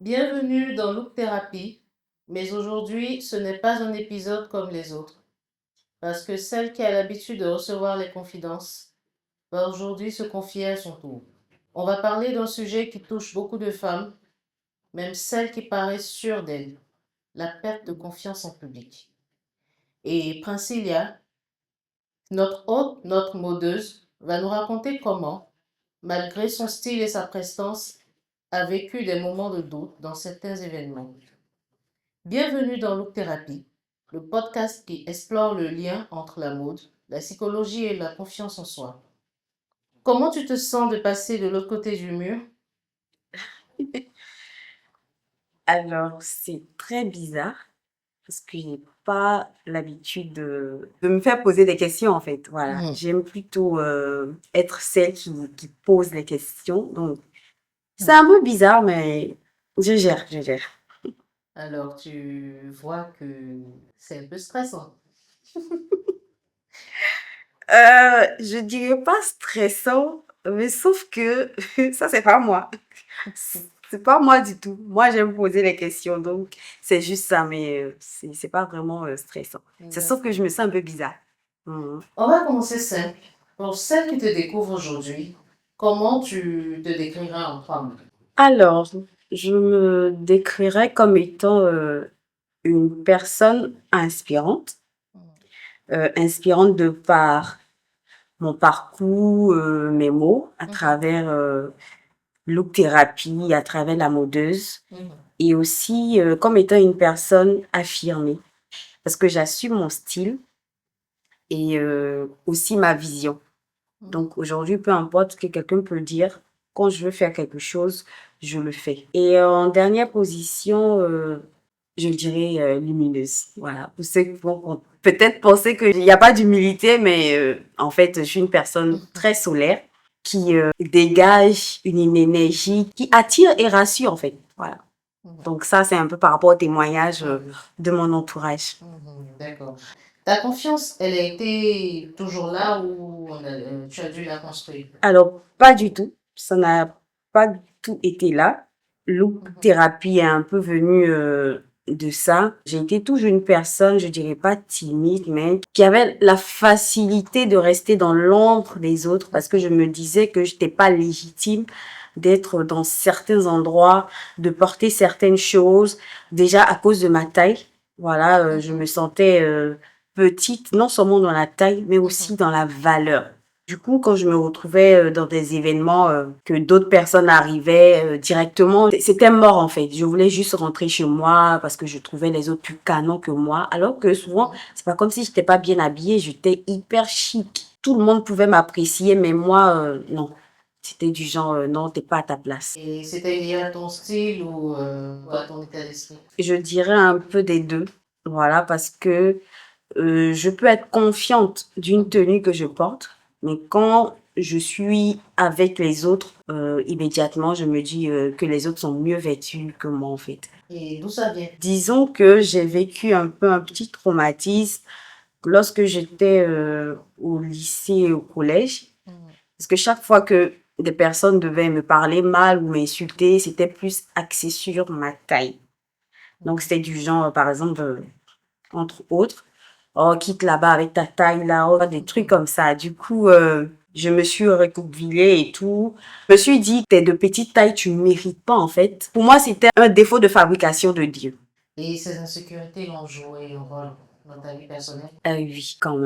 Bienvenue dans Look Thérapie, mais aujourd'hui, ce n'est pas un épisode comme les autres, parce que celle qui a l'habitude de recevoir les confidences va aujourd'hui se confier à son tour. On va parler d'un sujet qui touche beaucoup de femmes, même celles qui paraissent sûres d'elles, la perte de confiance en public. Et Princilia, notre hôte, notre modeuse, va nous raconter comment, malgré son style et sa prestance, a vécu des moments de doute dans certains événements. Bienvenue dans Look Thérapie, le podcast qui explore le lien entre la mode, la psychologie et la confiance en soi. Comment tu te sens de passer de l'autre côté du mur? Alors, c'est très bizarre parce que j'ai pas l'habitude de me faire poser des questions en fait. Voilà, j'aime plutôt être celle qui pose les questions. Donc, c'est un peu bizarre, mais je gère. Alors, tu vois que c'est un peu stressant. Je dirais pas stressant, mais sauf que ça, c'est pas moi. C'est pas moi du tout. Moi, j'aime poser les questions, donc c'est juste ça, mais c'est pas vraiment stressant. C'est sauf que je me sens un peu bizarre. Mhm. On va commencer simple. Pour celles qui te découvrent aujourd'hui, comment tu te décriras en femme? Alors, je me décrirais comme étant une personne inspirante, inspirante de par mon parcours, mes mots, à travers look thérapie, à travers la modeuse, et aussi comme étant une personne affirmée, parce que j'assume mon style et aussi ma vision. Donc aujourd'hui, peu importe ce que quelqu'un peut dire, quand je veux faire quelque chose, je le fais. Et en dernière position, je dirais lumineuse. Voilà. Pour ceux qui vont peut-être penser qu'il n'y a pas d'humilité, mais en fait, je suis une personne très solaire qui dégage une énergie qui attire et rassure en fait. Voilà. Donc ça, c'est un peu par rapport au témoignage de mon entourage. D'accord. Ta confiance, elle a été toujours là ou tu as dû la construire? Alors, pas du tout. Ça n'a pas du tout été là. Look thérapie est un peu venu de ça. J'ai été toujours une personne, je dirais pas timide, mais qui avait la facilité de rester dans l'ombre des autres parce que je me disais que je n'étais pas légitime d'être dans certains endroits, de porter certaines choses, déjà à cause de ma taille. Voilà, je me sentais petite, non seulement dans la taille, mais aussi dans la valeur. Du coup, quand je me retrouvais dans des événements que d'autres personnes arrivaient directement, c'était mort en fait. Je voulais juste rentrer chez moi parce que je trouvais les autres plus canons que moi. Alors que souvent, c'est pas comme si j'étais pas bien habillée, j'étais hyper chic. Tout le monde pouvait m'apprécier, mais moi, non. C'était du genre, non, t'es pas à ta place. Et c'était lié à ton style ou à ton état d'esprit? Je dirais un peu des deux. Voilà, parce que je peux être confiante d'une tenue que je porte, mais quand je suis avec les autres, immédiatement, je me dis que les autres sont mieux vêtus que moi, en fait. Et d'où ça vient? Disons que j'ai vécu un peu un petit traumatisme lorsque j'étais au lycée et au collège, parce que chaque fois que des personnes devaient me parler mal ou m'insulter, c'était plus axé sur ma taille. Donc, c'était du genre, par exemple, entre autres, oh, quitte là-bas avec ta taille là, oh, des trucs comme ça. Du coup, je me suis recroquevillée et tout. Je me suis dit, t'es de petite taille, tu ne mérites pas en fait. Pour moi, c'était un défaut de fabrication de Dieu. Et ces insécurités ont joué un rôle dans ta vie personnelle? Oui, quand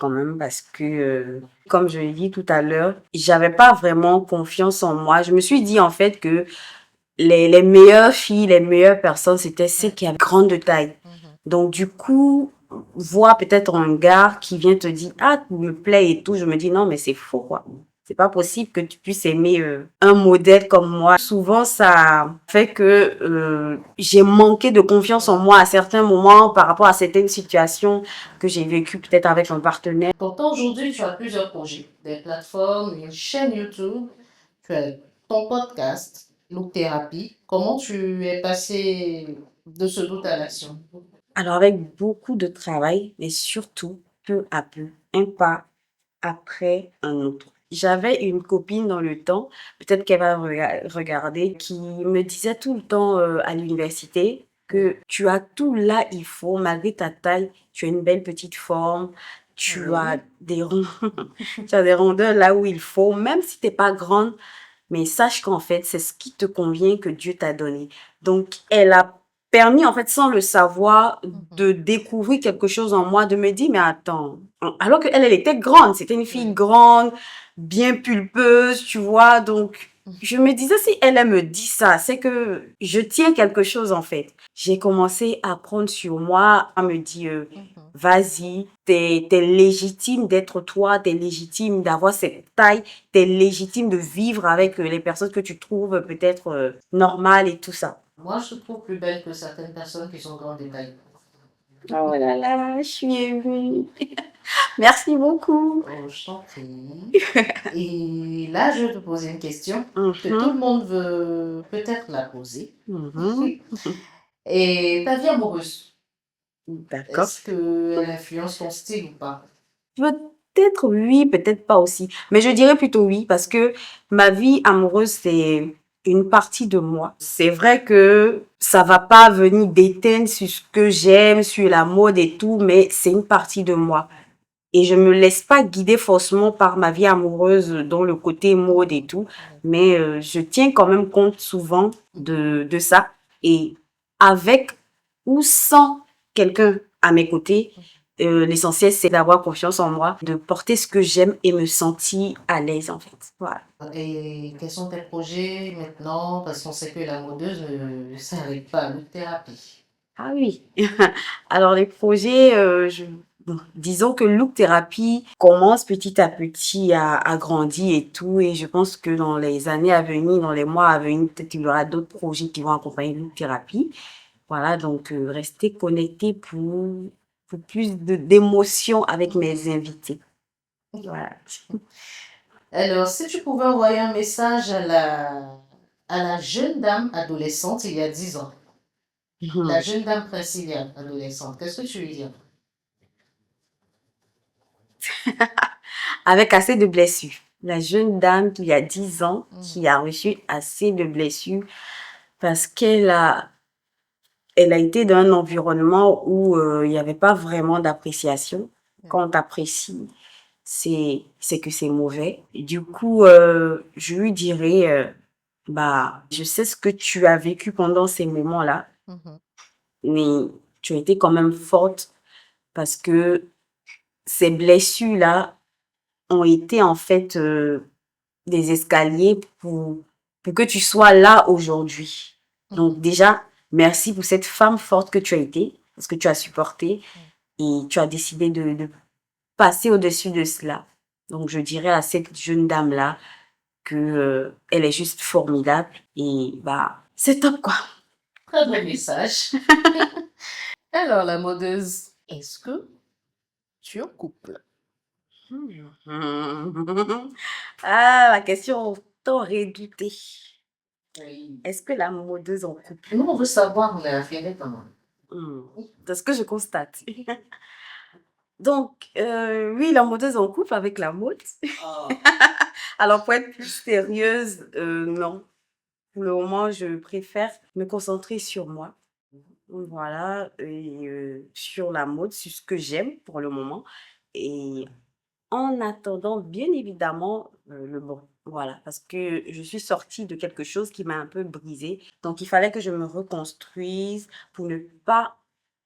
même, parce que, comme je l'ai dit tout à l'heure, j'avais pas vraiment confiance en moi. Je me suis dit en fait que les meilleures filles, les meilleures personnes, c'était celles qui avaient grande taille. Donc, du coup, voir peut-être un gars qui vient te dire, ah, tu me plais et tout, je me dis, non, mais c'est faux, quoi. C'est pas possible que tu puisses aimer un modèle comme moi. Souvent, ça fait que j'ai manqué de confiance en moi à certains moments par rapport à certaines situations que j'ai vécues peut-être avec un partenaire. Pourtant, aujourd'hui, tu as plusieurs projets, des plateformes, une chaîne YouTube, tu as ton podcast, Look Thérapie. Comment tu es passé de ce doute à l'action? Alors, avec beaucoup de travail, mais surtout peu à peu, un pas après un autre. J'avais une copine dans le temps, peut-être qu'elle va regarder, qui me disait tout le temps à l'université que tu as tout là, il faut, malgré ta taille, tu as une belle petite forme, tu as Oui. tu as des rondeurs là où il faut, même si t'es pas grande, mais sache qu'en fait, c'est ce qui te convient que Dieu t'a donné. Donc, elle a permis, en fait, sans le savoir, de découvrir quelque chose en moi, de me dire, mais attends, alors qu'elle, elle était grande, c'était une fille Oui. grande, bien pulpeuse, tu vois, donc je me disais, si elle, elle me dit ça, c'est que je tiens quelque chose, en fait. J'ai commencé à prendre sur moi, à me dire, vas-y, t'es légitime d'être toi, t'es légitime d'avoir cette taille, t'es légitime de vivre avec les personnes que tu trouves peut-être normales et tout ça. Moi, je te trouve plus belle que certaines personnes qui sont grandes et tailles. Oh là là, je suis émue. Merci beaucoup. Oh, je t'en prie. Et là, je vais te poser une question que tout le monde veut peut-être la poser. Mhm. Et ta vie amoureuse, D'accord. est-ce qu'elle influence ton style ou pas? Peut-être oui, peut-être pas aussi. Mais je dirais plutôt oui, parce que ma vie amoureuse, c'est une partie de moi. C'est vrai que ça va pas venir d'éteindre sur ce que j'aime, sur la mode et tout, mais c'est une partie de moi. Et je me laisse pas guider forcément par ma vie amoureuse dans le côté mode et tout, mais je tiens quand même compte souvent de ça. Et avec ou sans quelqu'un à mes côtés, l'essentiel c'est d'avoir confiance en moi, de porter ce que j'aime et me sentir à l'aise en fait. Voilà. Et quels sont tes projets maintenant? Parce qu'on sait que la modeuse ne s'arrête pas à la thérapie. Ah oui. Alors les projets, bon, disons que Look Therapy commence petit à petit à grandir et tout. Et je pense que dans les années à venir, dans les mois à venir, peut-être il y aura d'autres projets qui vont accompagner Look Therapy. Voilà, donc restez connectés pour plus d'émotions avec mes invités. Voilà. Alors, si tu pouvais envoyer un message à la jeune dame adolescente il y a 10 ans, la jeune dame princière adolescente, qu'est-ce que tu lui dirais? Avec assez de blessures. La jeune dame qui a 10 ans, qui a reçu assez de blessures parce elle a été dans un environnement où il n'y avait pas vraiment d'appréciation. Quand on t'apprécie, c'est que c'est mauvais. Et du coup, je lui dirais, bah, je sais ce que tu as vécu pendant ces moments-là, mais tu as été quand même forte parce que ces blessures-là ont été en fait des escaliers pour que tu sois là aujourd'hui. Donc déjà, merci pour cette femme forte que tu as été, parce que tu as supporté et tu as décidé de passer au-dessus de cela. Donc je dirais à cette jeune dame-là que elle est juste formidable et bah c'est top quoi. Très bon message. Alors, la modeuse, est-ce que tu es en couple? Ah, la question tant redoutée. Oui. Est-ce que la modeuse en couple? Nous, on veut savoir, on est affilié comment? C'est ce que je constate. Donc, oui, la modeuse en couple avec la mode. Oh. Alors, pour être plus sérieuse, non. Pour le moment, je préfère me concentrer sur moi. Voilà, et sur la mode, sur ce que j'aime pour le moment. Et en attendant, bien évidemment, le bon. Voilà, parce que je suis sortie de quelque chose qui m'a un peu brisée. Donc, il fallait que je me reconstruise pour ne pas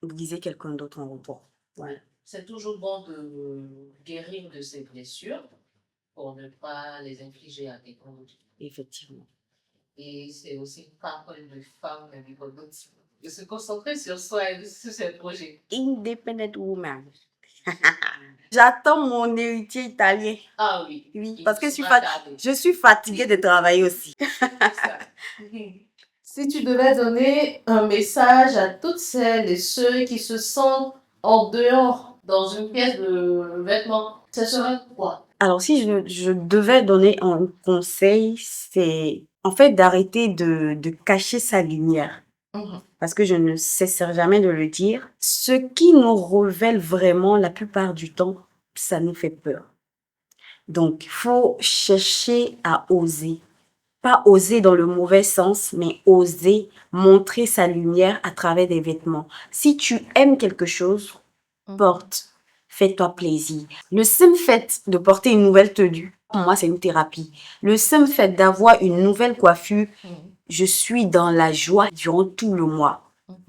briser quelqu'un d'autre en retour. Voilà. C'est toujours bon de guérir de ses blessures pour ne pas les infliger à quelqu'un d'autre. Effectivement. Et c'est aussi une parole de femme indépendante de se concentrer sur soi et sur ses projets. Independent woman. J'attends mon héritier italien. Ah oui. Oui, parce que je suis fatiguée de travailler aussi. Si tu devais donner un message à toutes celles et ceux qui se sentent en dehors dans une pièce de vêtements, ce serait quoi? Alors, si je devais donner un conseil, c'est en fait d'arrêter de cacher sa lumière. Parce que je ne cesserai jamais de le dire. Ce qui nous révèle vraiment, la plupart du temps, ça nous fait peur. Donc, il faut chercher à oser. Pas oser dans le mauvais sens, mais oser montrer sa lumière à travers des vêtements. Si tu aimes quelque chose, porte, fais-toi plaisir. Le simple fait de porter une nouvelle tenue, pour moi, c'est une thérapie. Le simple fait d'avoir une nouvelle coiffure, je suis dans la joie durant tout le mois.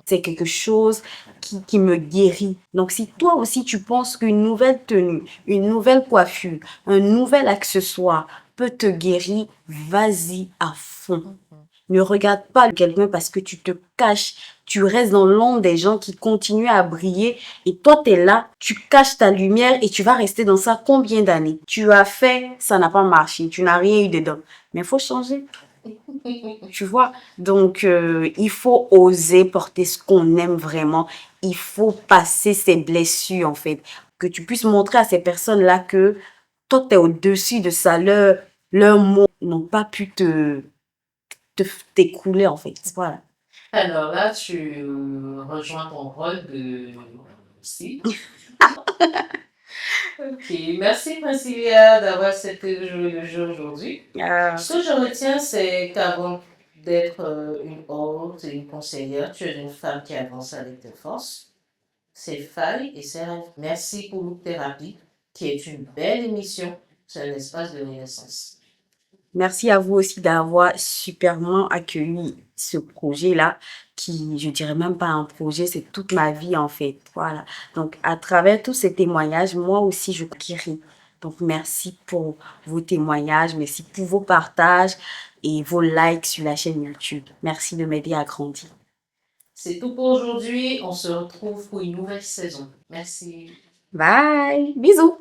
C'est quelque chose qui me guérit. Donc, si toi aussi tu penses qu'une nouvelle tenue, une nouvelle coiffure, un nouvel accessoire peut te guérir, vas-y à fond. Ne regarde pas quelqu'un parce que tu te caches, tu restes dans l'ombre des gens qui continuent à briller et toi tu es là, tu caches ta lumière et tu vas rester dans ça combien d'années? Tu as fait, ça n'a pas marché, tu n'as rien eu dedans. Mais il faut changer. Tu vois, donc il faut oser porter ce qu'on aime vraiment. Il faut passer ses blessures en fait. Que tu puisses montrer à ces personnes-là que toi, tu es au-dessus de ça. Leurs mots n'ont pas pu t'écouler en fait. Voilà. Alors là, tu rejoins ton rôle de psy. Ok, merci Princilia d'avoir accepté de jouer le jeu aujourd'hui. Ce que je retiens, c'est qu'avant d'être une hôte et une conseillère, tu es une femme qui avance avec tes forces, ses failles et ses rêves. Merci pour Look Thérapie, qui est une belle émission sur un espace de renaissance. Merci à vous aussi d'avoir superment accueilli ce projet-là, qui, je dirais même pas un projet, c'est toute ma vie en fait. Voilà. Donc, à travers tous ces témoignages, moi aussi, je guéris. Donc, merci pour vos témoignages, merci pour vos partages et vos likes sur la chaîne YouTube. Merci de m'aider à grandir. C'est tout pour aujourd'hui. On se retrouve pour une nouvelle saison. Merci. Bye. Bisous.